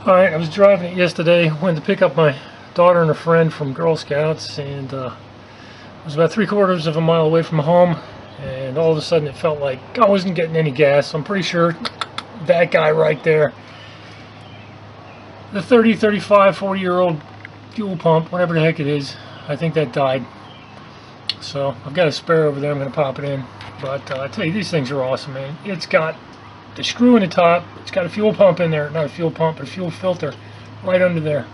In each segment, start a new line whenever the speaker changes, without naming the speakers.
Alright, I was driving it yesterday, went to pick up my daughter and her friend from Girl Scouts, and I was about 3/4 of a mile away from home, and all of a sudden it felt like I wasn't getting any gas. I'm pretty sure that guy right there, the 30, 35, 40-year-old fuel pump, whatever the heck it is, I think that died. So I've got a spare over there, I'm going to pop it in. But I tell you, these things are awesome, man. It's got the screw in the top, it's got a fuel pump in there, not a fuel pump, but a fuel filter right under there.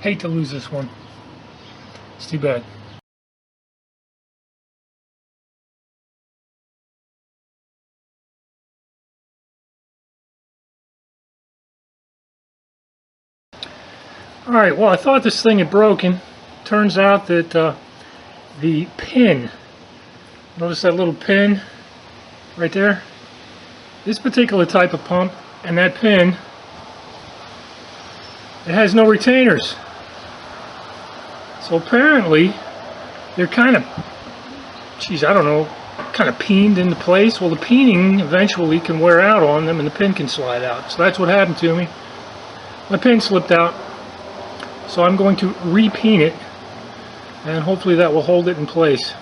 Hate to lose this one. It's too bad. Alright, well, I thought this thing had broken. Turns out that the pin, notice that little pin right there? This particular type of pump and that pin, it has no retainers. So apparently they're kind of, geez, I don't know, kind of peened into place. Well, the peening eventually can wear out on them and the pin can slide out. So that's what happened to me. My pin slipped out. So I'm going to re-peen it, and hopefully that will hold it in place.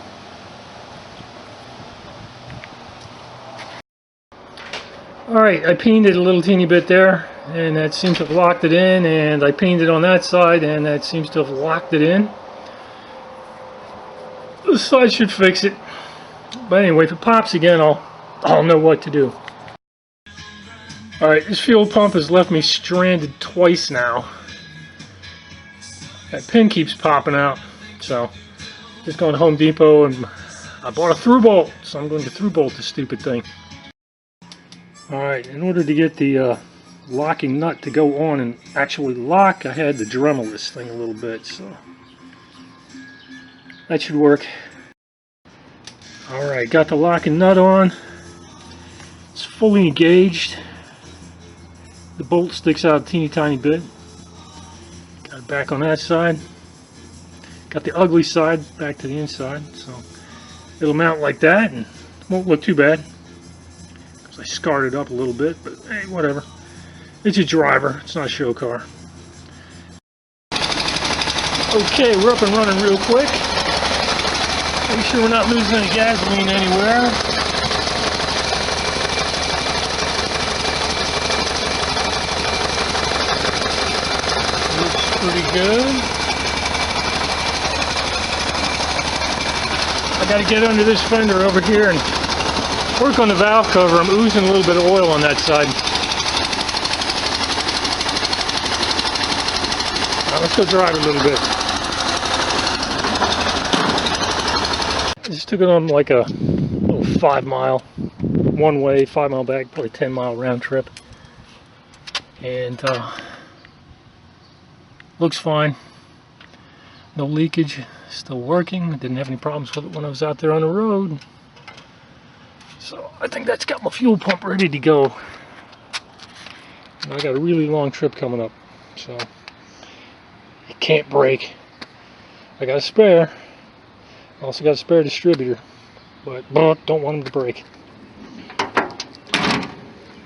Alright, I peened it a little teeny bit there, and that seems to have locked it in, and I peened it on that side, and that seems to have locked it in. This side should fix it. But anyway, if it pops again, I'll know what to do. Alright, this fuel pump has left me stranded twice now. That pin keeps popping out, so just going to Home Depot and I bought a through bolt, so I'm going to through bolt this stupid thing. Alright, in order to get the locking nut to go on and actually lock, I had to Dremel this thing a little bit, so that should work. Alright, got the locking nut on. It's fully engaged. The bolt sticks out a teeny tiny bit. Got it back on that side. Got the ugly side back to the inside, so it'll mount like that and won't look too bad. Because I scarred it up a little bit, but hey, whatever. It's a driver, it's not a show car. Okay, we're up and running real quick. Make sure we're not losing any gasoline anywhere. Pretty good. I got to get under this fender over here and work on the valve cover. I'm oozing a little bit of oil on that side. Now let's go drive a little bit. I just took it on like a little 5 mile one way, 5 mile back, probably 10 mile round trip. And looks fine. No leakage. Still working. Didn't have any problems with it when I was out there on the road. So I think that's got my fuel pump ready to go. And I got a really long trip coming up. So it can't break. I got a spare. I also got a spare distributor. But don't want them to break.